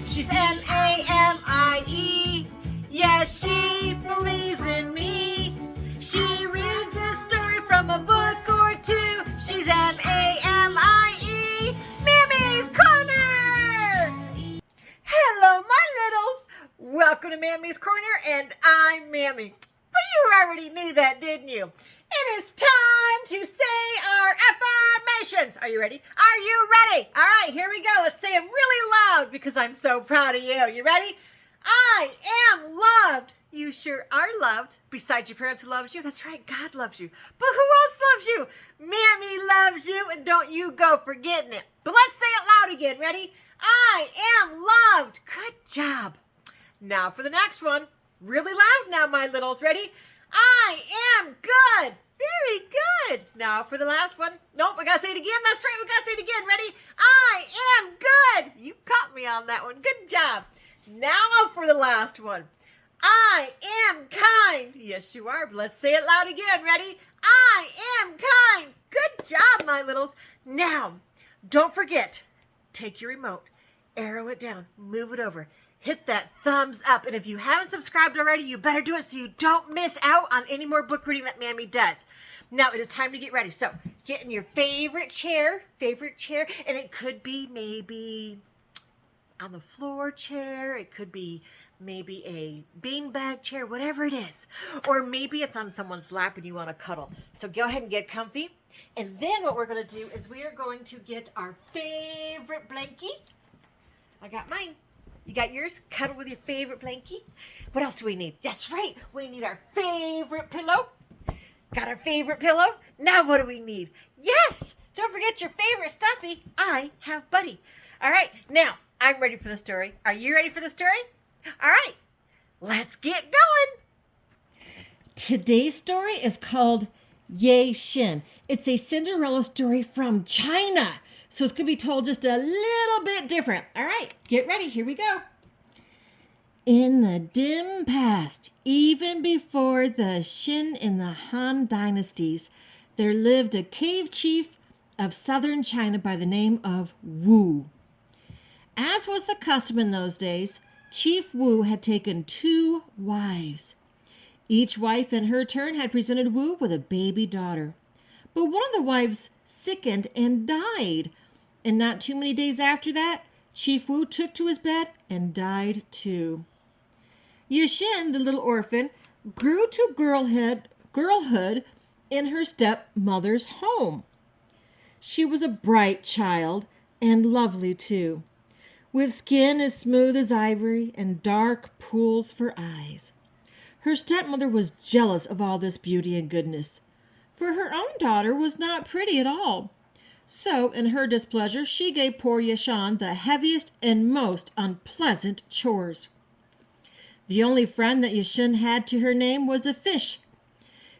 She's Mamie. Yes, she believes in me. She reads a story from a book or two. She's Mamie. Mammy's Corner. Hello, my littles. Welcome to Mammy's Corner, and I'm Mammy. But you already knew that, didn't you? It is time to say our affirmations. Are you ready? Are you ready? All right, here we go. Let's say them really loud because I'm so proud of you. You ready? I am loved. You sure are loved. Besides your parents who loves you. That's right, God loves you. But who else loves you? Mammy loves you, and don't you go forgetting it. But let's say it loud again. Ready? I am loved. Good job. Now for the next one. Really loud now, my littles. Ready? I am good. Very good. Now for the last one. Nope, we gotta say it again. That's right, we gotta say it again. Ready? I am good. You caught me on that one. Good job. Now for the last one. I am kind. Yes, you are. But let's say it loud again. Ready? I am kind. Good job, my littles. Now, don't forget, take your remote, arrow it down, move it over. Hit that thumbs up. And if you haven't subscribed already, you better do it so you don't miss out on any more book reading that Mammy does. Now it is time to get ready. So get in your favorite chair, and it could be maybe on the floor chair. It could be maybe a beanbag chair, whatever it is. Or maybe it's on someone's lap and you want to cuddle. So go ahead and get comfy. And then what we're going to do is we are going to get our favorite blankie. I got mine. You got yours? Cuddle with your favorite blankie. What else do we need? That's right. We need our favorite pillow. Got our favorite pillow. Now what do we need? Yes! Don't forget your favorite stuffy. I have Buddy. All right. Now, I'm ready for the story. Are you ready for the story? All right. Let's get going. Today's story is called Yeh-Shen. It's a Cinderella story from China. So it's going to be told just a little bit different. All right, get ready. Here we go. In the dim past, even before the Shin and the Han dynasties, there lived a cave chief of southern China by the name of Wu. As was the custom in those days, Chief Wu had taken 2 wives. Each wife in her turn had presented Wu with a baby daughter. But one of the wives sickened and died. And not too many days after that, Chief Wu took to his bed and died too. Yeh-Shen, the little orphan, grew to girlhood in her stepmother's home. She was a bright child and lovely too, with skin as smooth as ivory and dark pools for eyes. Her stepmother was jealous of all this beauty and goodness, for her own daughter was not pretty at all. So, in her displeasure, she gave poor Yeh-Shen the heaviest and most unpleasant chores. The only friend that Yeh-Shen had to her name was a fish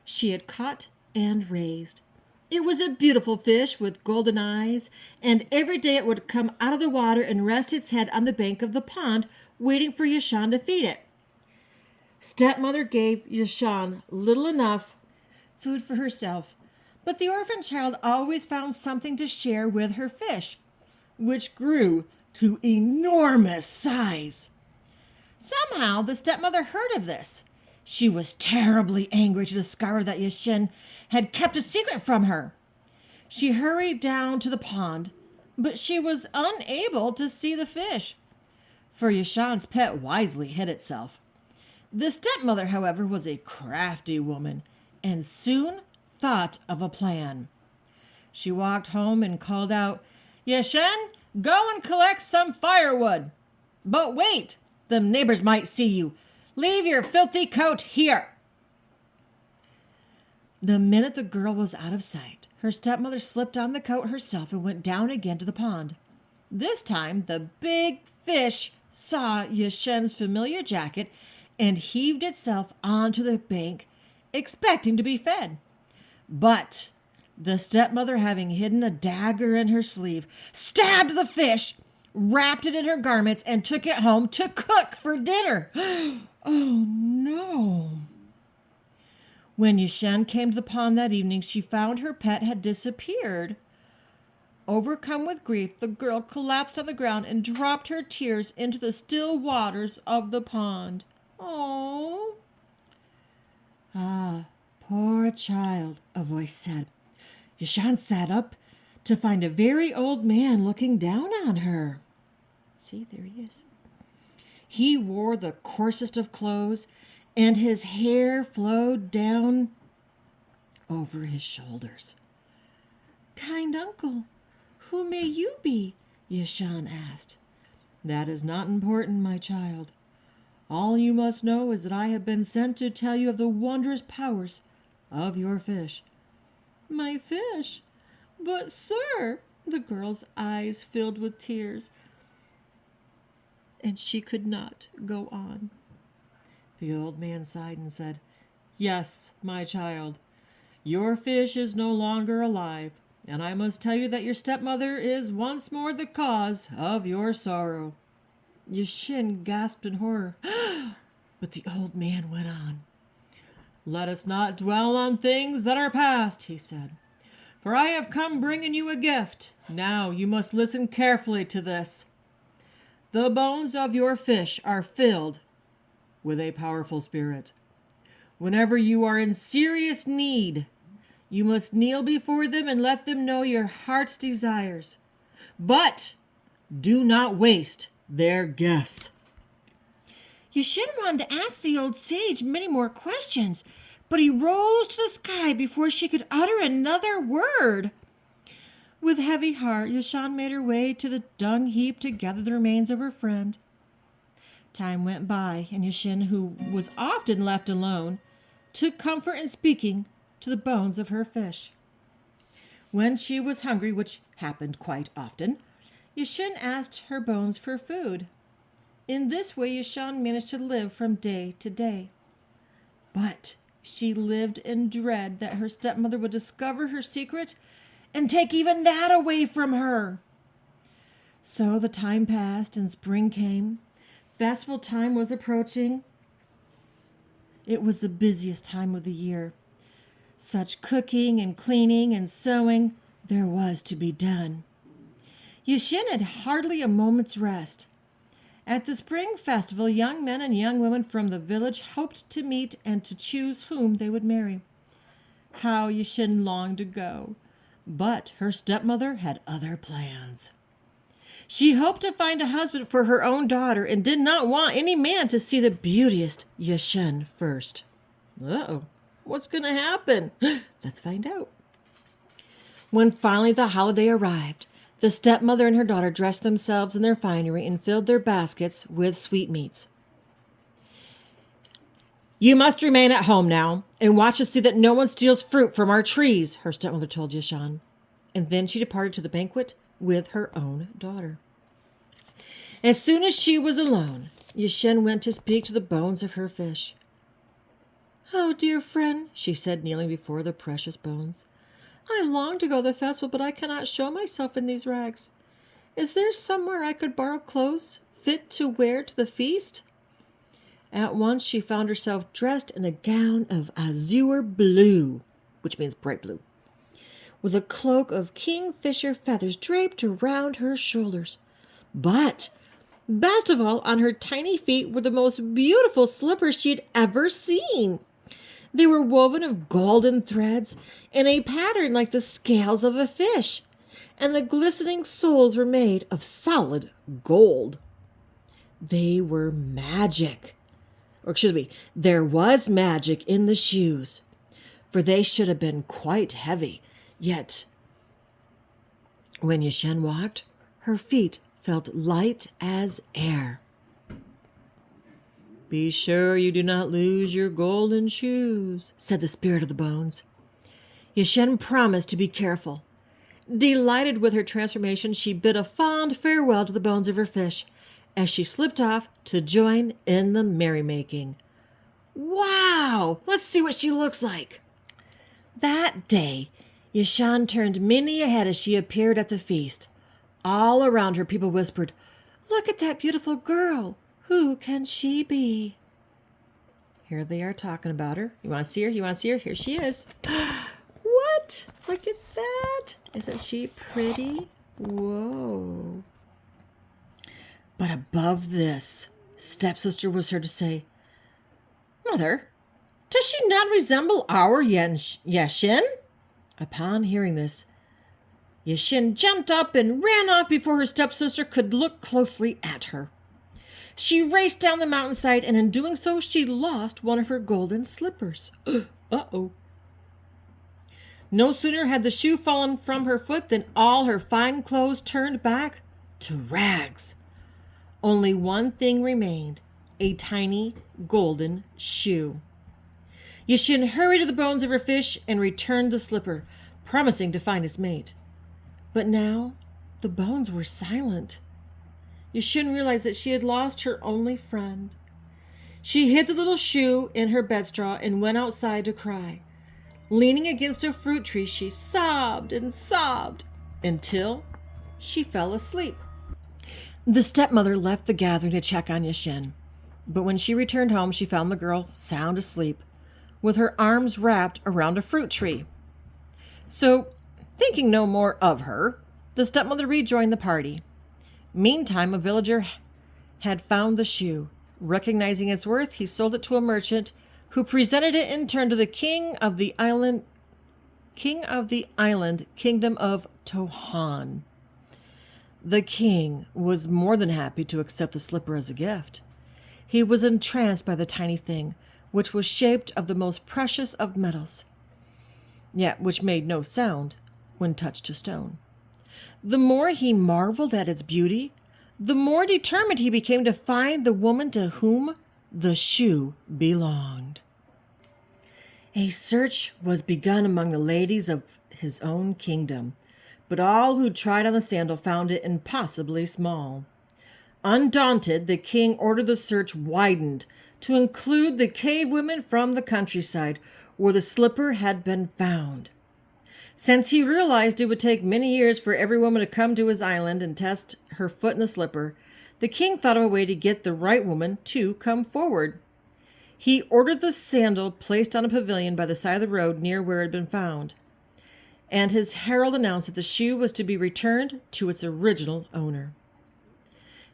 she had caught and raised. It was a beautiful fish with golden eyes, and every day it would come out of the water and rest its head on the bank of the pond, waiting for Yeh-Shen to feed it. Stepmother gave Yeh-Shen little enough food for herself, but the orphan child always found something to share with her fish, which grew to enormous size. Somehow the stepmother heard of this. She was terribly angry to discover that Yeh-Shen had kept a secret from her. She hurried down to the pond, but she was unable to see the fish, for Yeh-Shen's pet wisely hid itself. The stepmother, however, was a crafty woman, and soon thought of a plan. She walked home and called out, "Yeh-Shen, go and collect some firewood. But wait, the neighbors might see you. Leave your filthy coat here." The minute the girl was out of sight, her stepmother slipped on the coat herself and went down again to the pond. This time, the big fish saw Yeh-Shen's familiar jacket and heaved itself onto the bank, expecting to be fed. But the stepmother, having hidden a dagger in her sleeve, stabbed the fish, wrapped it in her garments, and took it home to cook for dinner. Oh, no. When Yeh-Shen came to the pond that evening, she found her pet had disappeared. Overcome with grief, the girl collapsed on the ground and dropped her tears into the still waters of the pond. Oh. Ah, poor child, a voice said. Yeh-Shen sat up to find a very old man looking down on her. See, there he is. He wore the coarsest of clothes, and his hair flowed down over his shoulders. Kind uncle, who may you be? Yeh-Shen asked. That is not important, my child. All you must know is that I have been sent to tell you of the wondrous powers of your fish. My fish? But, sir, the girl's eyes filled with tears, and she could not go on. The old man sighed and said, Yes, my child, your fish is no longer alive, and I must tell you that your stepmother is once more the cause of your sorrow. Yeh-Shen gasped in horror, but the old man went on. Let us not dwell on things that are past, he said, for I have come bringing you a gift. Now you must listen carefully to this. The bones of your fish are filled with a powerful spirit. Whenever you are in serious need, you must kneel before them and let them know your heart's desires. But do not waste their gifts. Yeh-Shen wanted to ask the old sage many more questions, but he rose to the sky before she could utter another word. With heavy heart, Yeh-Shen made her way to the dung heap to gather the remains of her friend. Time went by, and Yeh-Shen, who was often left alone, took comfort in speaking to the bones of her fish. When she was hungry, which happened quite often, Yeh-Shen asked her bones for food. In this way, Yeh-Shen managed to live from day to day. But she lived in dread that her stepmother would discover her secret and take even that away from her. So the time passed and spring came. Festival time was approaching. It was the busiest time of the year. Such cooking and cleaning and sewing there was to be done. Yeh-Shen had hardly a moment's rest. At the spring festival, young men and young women from the village hoped to meet and to choose whom they would marry. How Yeh-Shen longed to go, but her stepmother had other plans. She hoped to find a husband for her own daughter and did not want any man to see the beauteous Yeh-Shen first. Uh-oh, what's going to happen? Let's find out. When finally the holiday arrived, the stepmother and her daughter dressed themselves in their finery and filled their baskets with sweetmeats. You must remain at home now and watch to see that no one steals fruit from our trees, her stepmother told Yeh-Shen. And then she departed to the banquet with her own daughter. As soon as she was alone, Yeh-Shen went to speak to the bones of her fish. Oh, dear friend, she said, kneeling before the precious bones. I long to go to the festival, but I cannot show myself in these rags. Is there somewhere I could borrow clothes fit to wear to the feast? At once she found herself dressed in a gown of azure blue, which means bright blue, with a cloak of kingfisher feathers draped around her shoulders. But, best of all, on her tiny feet were the most beautiful slippers she had ever seen. They were woven of golden threads in a pattern like the scales of a fish, and the glistening soles were made of solid gold. They were magic. There was magic in the shoes, for they should have been quite heavy. Yet, when Yeh-Shen walked, her feet felt light as air. Be sure you do not lose your golden shoes, said the spirit of the bones. Yeh-Shen promised to be careful. Delighted with her transformation, she bid a fond farewell to the bones of her fish as she slipped off to join in the merrymaking. Wow! Let's see what she looks like. That day, Yeh-Shen turned many a head as she appeared at the feast. All around her, people whispered, Look at that beautiful girl. Who can she be? Here they are talking about her. You want to see her? You want to see her? Here she is. What? Look at that. Isn't she pretty? Whoa. But above this, stepsister was heard to say, "Mother, does she not resemble our Yeh-Shen?" Upon hearing this, Yeh-Shen jumped up and ran off before her stepsister could look closely at her. She raced down the mountainside, and in doing so, she lost one of her golden slippers. Uh-oh. No sooner had the shoe fallen from her foot than all her fine clothes turned back to rags. Only one thing remained, a tiny golden shoe. Yeh-Shen hurried to the bones of her fish and returned the slipper, promising to find his mate. But now the bones were silent. Yeh-Shen realized that she had lost her only friend. She hid the little shoe in her bedstraw and went outside to cry. Leaning against a fruit tree, she sobbed and sobbed until she fell asleep. The stepmother left the gathering to check on Yeh-Shen, but when she returned home, she found the girl sound asleep, with her arms wrapped around a fruit tree. So, thinking no more of her, the stepmother rejoined the party. Meantime, a villager had found the shoe. Recognizing its worth, he sold it to a merchant who presented it in turn to the king of the island, kingdom of Tohan. The king was more than happy to accept the slipper as a gift. He was entranced by the tiny thing, which was shaped of the most precious of metals, yet which made no sound when touched to stone. The more he marveled at its beauty, the more determined he became to find the woman to whom the shoe belonged. A search was begun among the ladies of his own kingdom, but all who tried on the sandal found it impossibly small. Undaunted, the king ordered the search widened to include the cave women from the countryside where the slipper had been found. Since he realized it would take many years for every woman to come to his island and test her foot in the slipper, the king thought of a way to get the right woman to come forward. He ordered the sandal placed on a pavilion by the side of the road near where it had been found, and his herald announced that the shoe was to be returned to its original owner.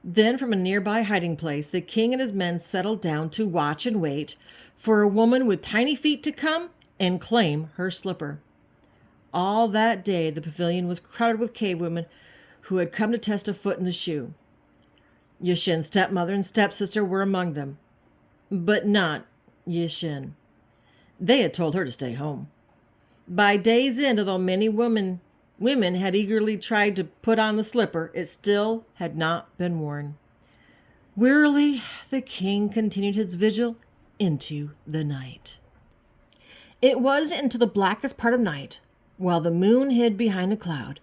Then, from a nearby hiding place, the king and his men settled down to watch and wait for a woman with tiny feet to come and claim her slipper. All that day, the pavilion was crowded with cave women who had come to test a foot in the shoe. Yeh-Shen's stepmother and stepsister were among them, but not Yeh-Shen. They had told her to stay home. By day's end, although many women had eagerly tried to put on the slipper, it still had not been worn. Wearily, the king continued his vigil into the night. It was into the blackest part of night, while the moon hid behind a cloud,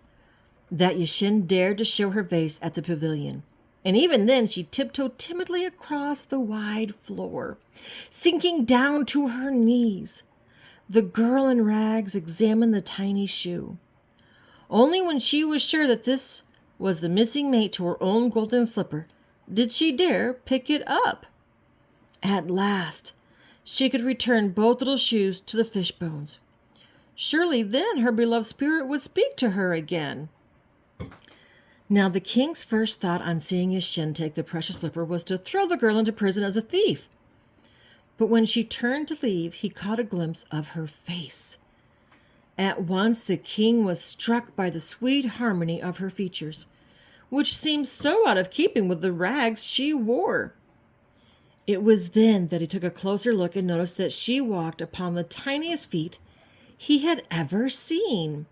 that Yeh-Shen dared to show her face at the pavilion. And even then she tiptoed timidly across the wide floor, sinking down to her knees. The girl in rags examined the tiny shoe. Only when she was sure that this was the missing mate to her own golden slipper did she dare pick it up. At last, she could return both little shoes to the fish bones. Surely then her beloved spirit would speak to her again. Now the king's first thought on seeing Yeh-Shen take the precious slipper was to throw the girl into prison as a thief. But when she turned to leave, he caught a glimpse of her face. At once the king was struck by the sweet harmony of her features, which seemed so out of keeping with the rags she wore. It was then that he took a closer look and noticed that she walked upon the tiniest feet he had ever seen.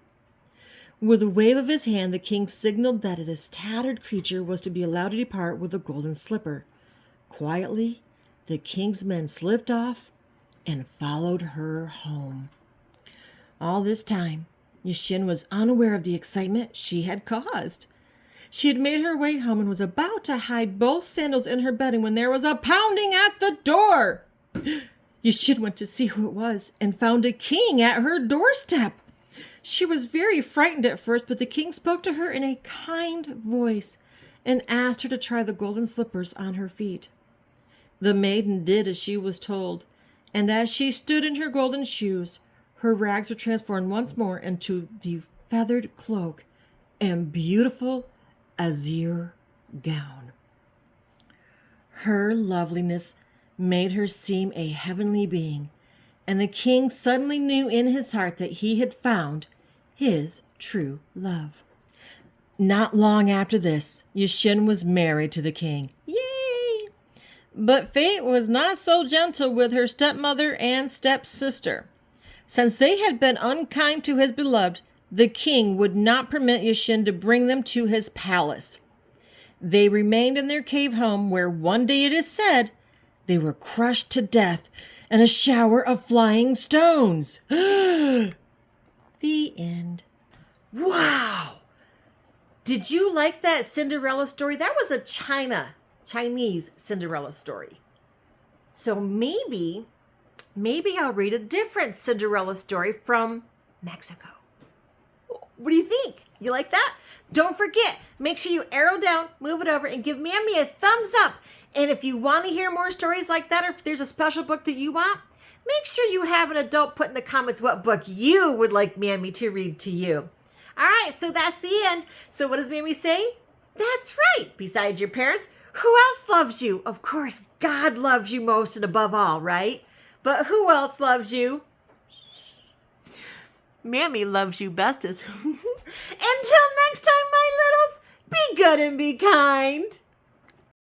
With a wave of his hand, the king signaled that this tattered creature was to be allowed to depart with the golden slipper. Quietly, the king's men slipped off and followed her home. All this time, Yeh-Shen was unaware of the excitement she had caused. She had made her way home and was about to hide both sandals in her bedding when there was a pounding at the door. Yeh-Shen went to see who it was and found a king at her doorstep. She was very frightened at first, but the king spoke to her in a kind voice and asked her to try the golden slippers on her feet. The maiden did as she was told, and as she stood in her golden shoes, her rags were transformed once more into the feathered cloak and beautiful azure gown. Her loveliness made her seem a heavenly being, and the king suddenly knew in his heart that he had found his true love. Not long after this, Yeh-Shen was married to the king. Yay! But fate was not so gentle with her stepmother and stepsister. Since they had been unkind to his beloved, the king would not permit Yeh-Shen to bring them to his palace. They remained in their cave home, where one day, it is said, they were crushed to death in a shower of flying stones. The end. Wow! Did you like that Cinderella story? That was a Chinese Cinderella story. So maybe I'll read a different Cinderella story from Mexico. What do you think? You like that? Don't forget, make sure you arrow down, move it over, and give Mammy a thumbs up. And if you want to hear more stories like that, or if there's a special book that you want, make sure you have an adult put in the comments what book you would like Mammy to read to you. All right, so that's the end. So what does Mammy say? That's right. Besides your parents, who else loves you? Of course, God loves you most and above all, right? But who else loves you? Mammy loves you bestest. Until next time, my littles, be good and be kind.